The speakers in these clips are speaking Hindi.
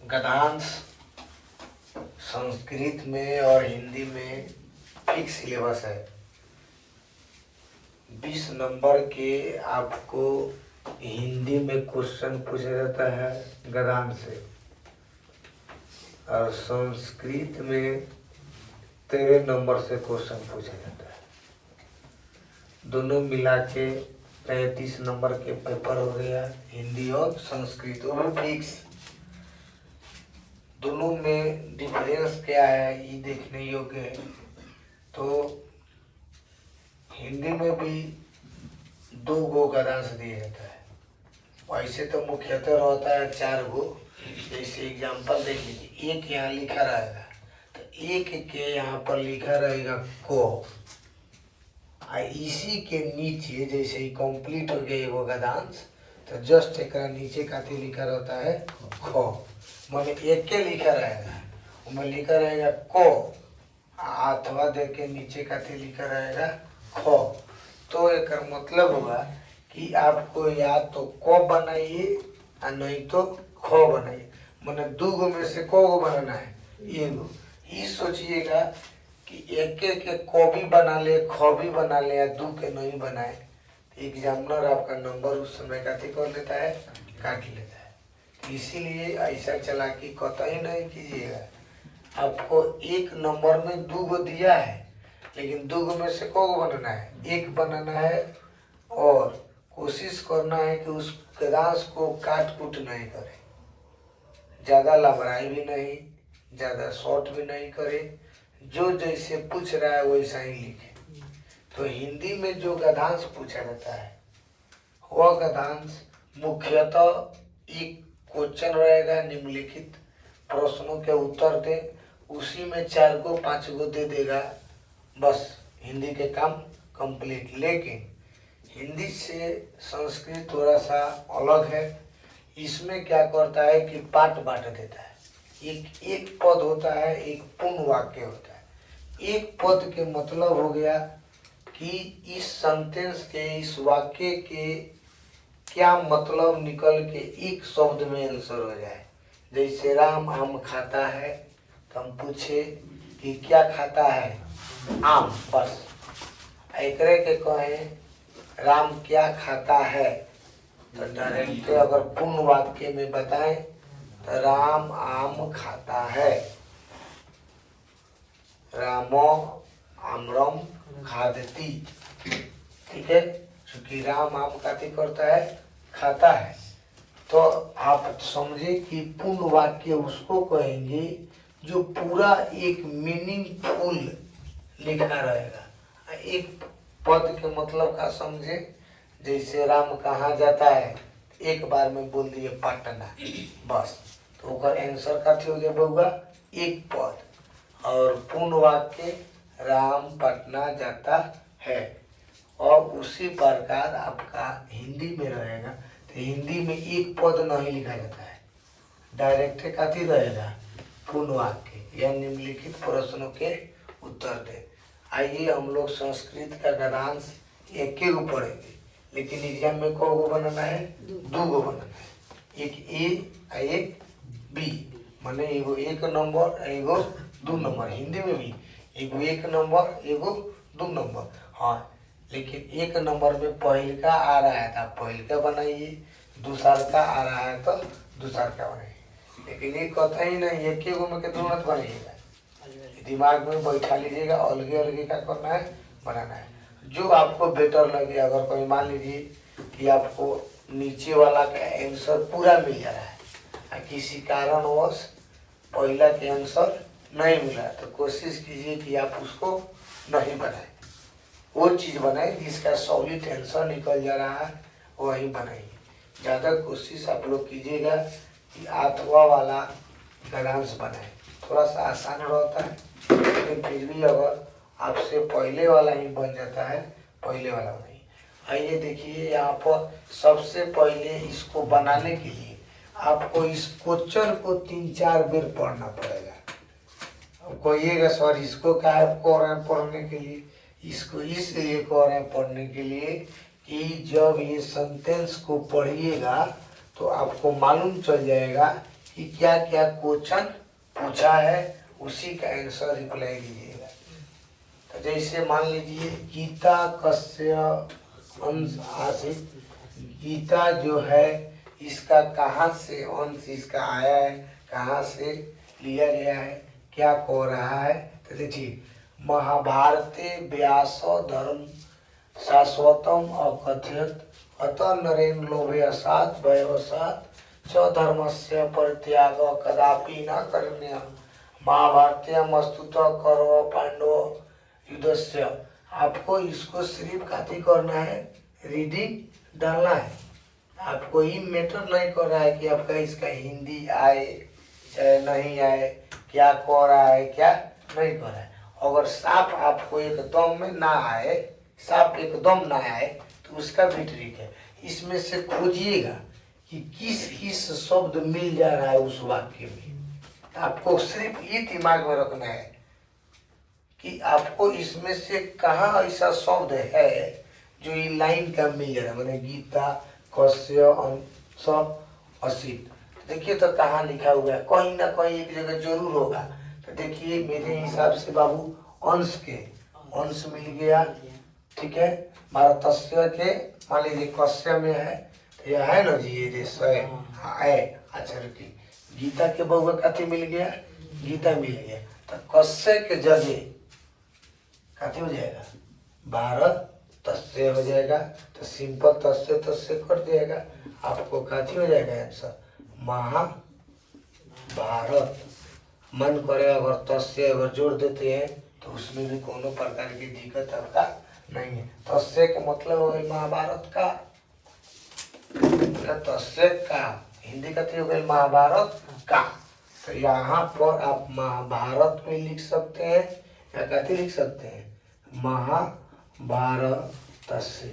गद्यांश संस्कृत में और हिंदी में फिक्स सिलेबस है। 20 नंबर के आपको हिंदी में क्वेश्चन पूछा जाता है गद्यांश से, और संस्कृत में 13 नंबर से क्वेश्चन पूछा जाता है। दोनों मिला के 35 नंबर के पेपर हो गया, हिंदी और संस्कृत, वो फिक्स। दोनों में डिफरेंस क्या है ये देखने योग्य है। तो हिंदी में भी 2 गो गद्यांश दिया जाता है, वैसे तो मुख्यतः रहता है 4 गो। जैसे एग्जाम्पल देख लीजिए, एक यहाँ लिखा रहेगा तो एक के यहाँ पर लिखा रहेगा को, इसी के नीचे जैसे ही कंप्लीट हो गया एगो गद्यांश तो जस्ट एक नीचे काती लिखा रहता है ख, माने एक के लिखा रहेगा उसमें लिखा रहेगा को, अथवा दे के नीचे काती लिखा रहेगा ख। तो एक मतलब होगा कि आपको या तो को बनाइए और नहीं तो ख बनाइए, माने 2 गो में से को गो बनाना है, एगो। ये सोचिएगा कि एक के को भी बना ले, ख भी बना ले, या 2 के नहीं बनाए, एग्जामिनर आपका नंबर उस समय काटी कर लेता है, काट लेता है। इसीलिए ऐसा चालाकी कतई नहीं कीजिएगा। आपको 1 नंबर में 2 गो दिया है, लेकिन 2 गो में से को गो बनाना है, 1 बनाना है, और कोशिश करना है कि उस गद्यांश को काट कूट नहीं करे, ज़्यादा लंबराई भी नहीं, ज़्यादा शॉर्ट भी नहीं करे, जो जैसे पूछ रहा है वैसा ही लिखे। तो हिंदी में जो गद्यांश पूछा जाता है वह गद्यांश मुख्यतः एक क्वेश्चन रहेगा, निम्नलिखित प्रश्नों के उत्तर दे, उसी में 4 गो 5 गो दे देगा, बस हिंदी के काम कंप्लीट। लेकिन हिंदी से संस्कृत थोड़ा सा अलग है, इसमें क्या करता है कि पाठ बांट देता है। एक पद होता है, एक पूर्ण वाक्य होता है। एक पद के मतलब हो गया कि इस सेंटेंस के, इस वाक्य के क्या मतलब निकल के एक शब्द में आंसर हो जाए। जैसे राम आम खाता है, तो हम पूछे कि क्या खाता है, आम, बस। एकरे के कहें राम क्या खाता है, तो डायरेक्ट अगर पूर्ण वाक्य में बताएं तो राम आम खाता है, रामो आम्रम खादती, ठीक है, क्योंकि राम आम काती करता है, खाता है। तो आप समझे कि पूर्ण वाक्य उसको कहेंगे जो पूरा एक मीनिंगफुल लिखा रहेगा। एक पद के मतलब का समझे, जैसे राम कहाँ जाता है, एक बार में बोल दिए पटना, बस, तो आंसर का हो गया बउआ एक पद। और पूर्ण वाक्य राम पटना जाता है, और उसी प्रकार आपका हिंदी में रहेगा। तो हिंदी में एक पद नहीं लिखा जाता है, डायरेक्ट काती रहेगा पूर्ण वाक्य या निम्नलिखित प्रश्नों के उत्तर दे। आइए हम लोग संस्कृत का गद्यांश एक गो पढ़ेंगे, लेकिन एग्जाम में को गो बनाना है, 2 गो बनाना है, एक ए एक बी, माने एगो 1 नंबर एगो 2 नंबर। हिंदी में भी एगो 1 नंबर एगो 2 नंबर, हाँ, लेकिन 1 नंबर में पहल का आ रहा है तो पहल का बनाइए, दूसरा का आ रहा है तो दूसरा का बनाइए, लेकिन ये कहता ही नहीं एक गो में कितना मत बनाइएगा, दिमाग में बैठा लीजिएगा, अलगे अलगे का करना है, बनाना है, जो आपको बेटर लगे। अगर कोई मान लीजिए कि आपको नीचे वाला का आंसर पूरा मिल जा रहा है, किसी कारणवश पहला के आंसर नहीं मिला, तो कोशिश कीजिए कि आप उसको नहीं बनाए, वो चीज़ बनाए जिसका सॉलिड आंसर निकल जा रहा है, वही बनाइए। ज़्यादा कोशिश आप लोग कीजिएगा कि अथवा वाला गद्यांश बनाए, थोड़ा सा आसान रहता है, लेकिन फिर भी अगर आपसे पहले वाला ही बन जाता है, पहले वाला नहीं। आइए देखिए, यहाँ पर सबसे पहले इसको बनाने के लिए आपको इस क्वेश्चन को 3-4 बार पढ़ना पड़ेगा। कहिएगा सर इसको क्या कह रहे हैं पढ़ने के लिए, इसको इसलिए कह रहे हैं पढ़ने के लिए कि जब ये सेंटेंस को पढ़िएगा तो आपको मालूम चल जाएगा कि क्या क्या क्वेश्चन पूछा है, उसी का आंसर रिप्लाई दीजिएगा। तो जैसे मान लीजिए गीता कस्य अंश आसित, गीता जो है इसका कहाँ से अंश इसका आया है, कहाँ से लिया गया है, क्या कह रहा है। तो देखिए महाभारते व्यास धर्म शाश्वतम अकथयत अतः नरेन्द्र लोभे असात वयवसात च धर्मस्य परित्याग कदापि न करणीय। महाभारतीय मस्तुत करो पांडव युद्धस्य। आपको इसको सिर्फ काती करना है, रीडिंग डालना है। आपको ये मैटर नहीं कर रहा है कि आपका इसका हिंदी आए चाहे नहीं आए, क्या कह रहा है क्या नहीं कर रहा है। अगर साफ आपको एकदम में ना आए, साफ एकदम ना आए, तो उसका भी ट्रिक है। इसमें से खोजिएगा कि किस किस शब्द मिल जा रहा है उस वाक्य में। आपको सिर्फ ये दिमाग में रखना है कि आपको इसमें से कहाँ ऐसा शब्द है जो ये लाइन का मिल जा रहा है। मैंने गीता कस्य अंश असित, देखिए तो कहाँ लिखा हुआ है, कहीं ना कहीं एक जगह जरूर होगा। तो देखिए मेरे हिसाब से बाबू अंश के अंश मिल गया, ठीक है। भारतस्य के मान लीजिए कस्य में है, तो यह है ना जी, ये है। अच्छा रुकिए, गीता के बहुआ कथी मिल गया, गीता मिल गया। तो कस्य के जगह कथी हो जाएगा, भारत तस्य हो जाएगा। तो सिंपल तस्य तस्य कट जाएगा, आपको कथी हो जाएगा आंसर, महाभारत। मन करे अगर तस्य अगर जोड़ देते हैं तो उसमें भी कोनो प्रकार की दिक्कत आपका नहीं है। तस्य का मतलब हो गई महाभारत का, तस्य का हिंदी कथी हो गई, महाभारत का। तो यहाँ पर आप महाभारत में लिख सकते हैं या कथी लिख सकते हैं, महाभारत तस्य।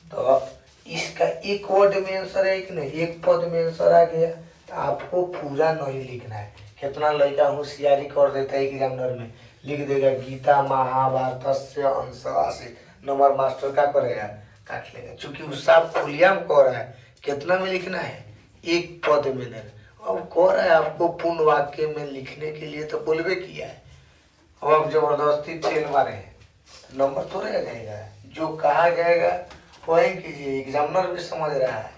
तो इसका एक वर्ड में आंसर है कि नहीं, एक पद में आंसर आ गया। तो आपको पूरा नहीं लिखना है। कितना लड़का होशियारी कर देता है एग्जामिनर में, लिख देगा गीता महाभारत अंश आसित, नंबर मास्टर क्या करेगा, काट लेगा। चूंकि उसका खुलियाम कह रहा है कितना में लिखना है, एक पद में देना। अब कह रहा है आपको पूर्ण वाक्य में लिखने के लिए, तो बोलबे किया है। अब आप जबरदस्ती छेल मारे हैं, नंबर थोड़े आ जाएगा। जो कहा जाएगा वही कीजिए। एग्जामिनर भी समझ रहा है,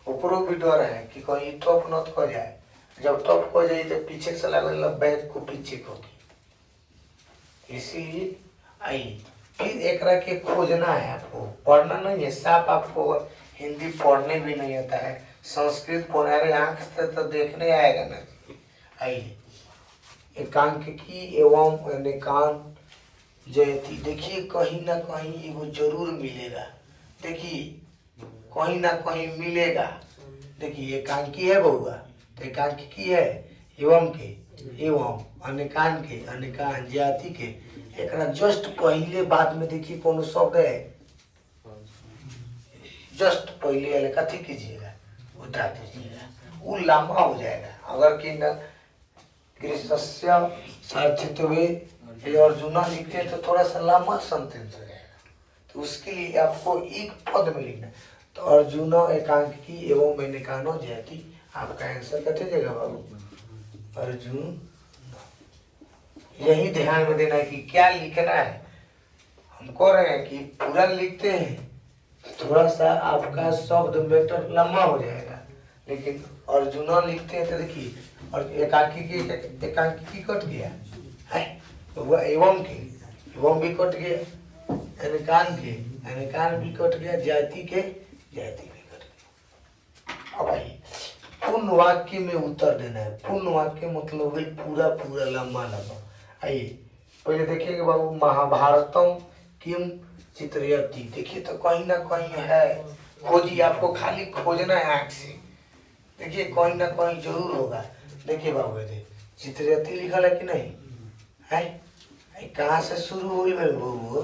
ऊपरों भी डर है कि कहीं टॉप न हो जाए। जब टॉप हो जाए तो पीछे से लगे बैग को पीछे होगी। इसीलिए आइए फिर एक के खोजना है, आपको पढ़ना नहीं है। साफ आपको हिंदी पढ़ने भी नहीं आता है, संस्कृत पढ़ाने आंख से तो देखने आएगा ना। आइए एकांकी एवं अनेकांत जयती, देखिए कहीं ना कहीं एगो जरूर मिलेगा। देखिए कहीं ना कहीं मिलेगा। देखिए एकांकी है बउआ, तो एकांकी की है एवं के, एवं अनेकान के, अनेकान जाति के। एक जस्ट पहले बाद में देखिए कौन शब्द है, जस्ट पहले वाले कथी कीजिएगा, उठा दीजिएगा, वो लंबा हो जाएगा। अगर कि न गृहस्या सार्थित्वे अर्जुना लिखते हैं तो थोड़ा सा लंबा सेंटेंस हो जाएगा। तो उसके लिए आपको एक पद में लिखना है। तो अर्जुन एकांकी एवं अनेकानो जयति, आपका आंसर कटे जाएगा बाबू, अर्जुन। यही ध्यान में देना है कि क्या लिखना है। हम कह रहे हैं कि पूरा लिखते हैं, थोड़ा सा आपका शब्द मैटर लंबा हो जाएगा। लेकिन अर्जुना लिखते हैं तो देखिए, और एकांकी की कट गया है, वह एवं के एवं भी कट गया, अनेकान भी कट गया, जाति के जाति भी कट गया। अब आइए पूर्ण वाक्य में उत्तर देना है। पूर्ण वाक्य मतलब है पूरा पूरा लंबा लंबा। आइए पहले देखिएगा बाबू, महाभारतम किम चित्रयति। देखिए तो कहीं ना कहीं है, खोजिए। आपको खाली खोजना है आँख से। देखिए कहीं ना कहीं जरूर होगा। देखिए बाबू दे चित्रयति लिखल है कि नहीं है, कहाँ से शुरू हुई बाबू,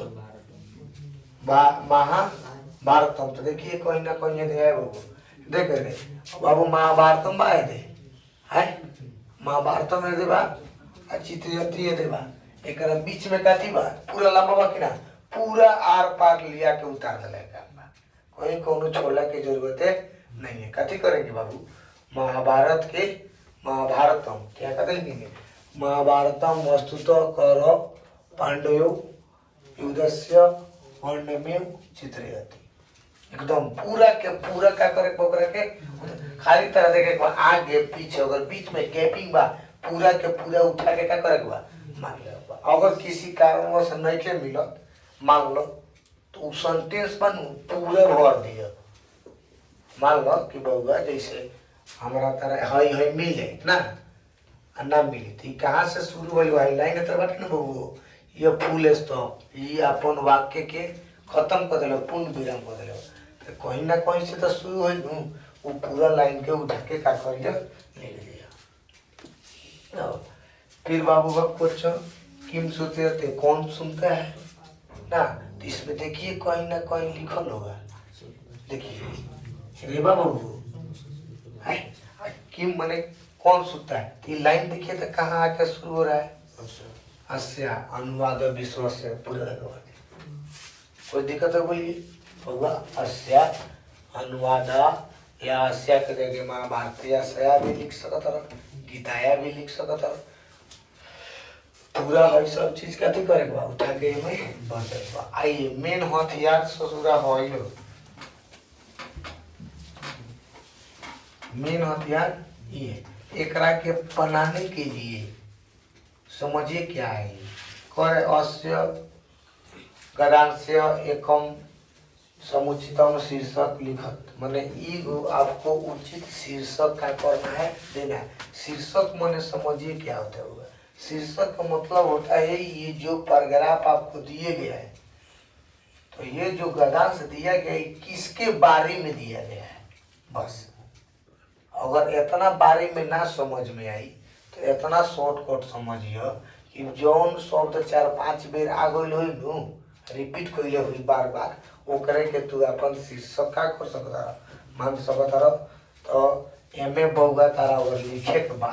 महाभारतम। तो देखिए कहीं ना कहीं है बाबू, देख रहे बाबू महाभारतम बा दे है, महाभारतम है बा, चित्रयति है बा। एक बीच में कथी बा, पूरा लंबा बा कि ना, पूरा आर पार लिया के उतार दिला। कहीं कोनो छोड़ला के जरूरत है नहीं है। कथी करेंगे बाबू, महाभारत के महाभारतम क्या कहते लिखेंगे, महाभारतम वस्तुतः कर पांडवों युद्धस्य वर्णमेव चित्रयति। एकदम पूरा के पूरा क्या करे पकड़ के खाली तरह देखे आगे पीछे, अगर बीच में गैपिंग बा पूरा के पूरा उठा के क्या करे बा मान ले बा। अगर किसी कारणवश नहीं के मिलत मान लो तो सेंटेंस बन पूरे भर दिया। मान लो कि बउआ जैसे हमारा तरह हई हई मिले ना मिली तो कहाँ से शुरू हुई लाइन तो बाटे ना बउआ, ये फुल स्टॉप, ये अपन वाक्य के खत्म कर दिल, पूर्ण विराम कर दिल, तो कहीं ना कहीं से तो शुरू हुई हूँ, वो पूरा लाइन के उठा के का करिए लिख दिया। फिर बाबू का क्वेश्चन किम सुनते थे, कौन सुनता है ना, तो इसमें देखिए कहीं ना कहीं लिखल होगा, देखिए रे बाबू है किम मने कौन सुनता है, तो ये लाइन देखिए तो कहाँ आके शुरू हो रहा है, अस्या अनुवाद विश्व से पूरा लगा। कोई दिक्कत है बोलिए होगा, अस्या अनुवाद या अस्या के जगह महाभारत या सया भी लिख सकता है, गीताया भी लिख सकता है, पूरा है सब चीज का करेगा उठा के में बदलवा। आइए मेन हथियार ससुरा हो, मेन हथियार ये एकरा के बनाने के लिए समझिए क्या है, कर अस्य गदांस्य एकम समुचितम शीर्षक लिखत, माने आपको उचित शीर्षक का करना है देना है। शीर्षक माने समझिए क्या होता है, शीर्षक का मतलब होता है ये जो पैराग्राफ आपको दिए गया है, तो ये जो गदांश दिया गया है किसके बारे में दिया गया है, बस। अगर इतना बारे में ना समझ में आई तो इतना शॉर्टकट समझिए कि जौन शब्द 4-5 बेर आ गई हुई नु रिपीट कैले हुई बार बार, वो करे के तू अपन शीर्षक का कर सकता मान सकता रह। तो एमे बउगा तारा अगर लिखे के बा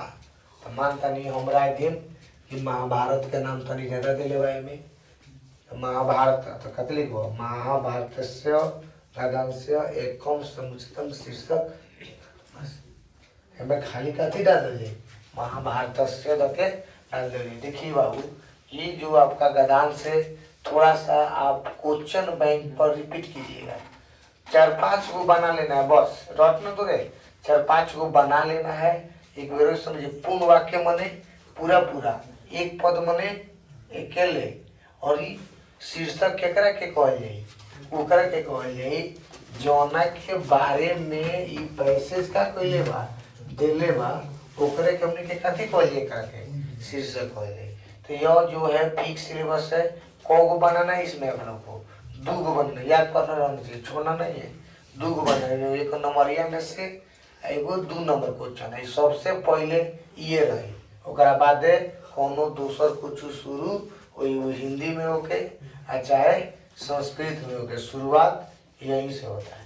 तो मान तनी हमरा दिन कि महाभारत के नाम तनी ज्यादा दिले बा एमे, तो महाभारत तो कथी लिखो, महाभारतस्य गदांस्य एकम समुचितम शीर्षक, हमें खाली कथी डाल दीजिए महाभारत से दके डाल दीजिए। देखिए बाबू ये जो आपका गदान से थोड़ा सा आप क्वेश्चन बैंक पर रिपीट कीजिएगा, 4-5 को बना लेना है बस, रटना तो रे 4-5 को बना लेना है। एक बार समझिए पूर्ण वाक्य मने पूरा पूरा, एक पद मने अकेले, और ये शीर्षक केकरा के कहल जाई, ओकरा के कहल जाई जौना के बारे में ई पैसेज का कइले बा दिले बा, ओकरे के हमने के कथी कहलिए करके शीर्षक कहलिए। तो यह जो है फिक्स सिलेबस है, को बनाना है इसमें आप लोग को 2 गो बनना, याद करना रहना चाहिए, छोड़ना नहीं है, 2 गो बनाना है, एक नंबरिया में से एगो 2 नंबर क्वेश्चन है, सबसे पहले ये रही, ओकरा बाद कोनो दूसर कुछ शुरू हिंदी में होके चाहे संस्कृत में होके, शुरुआत यहीं से होता है।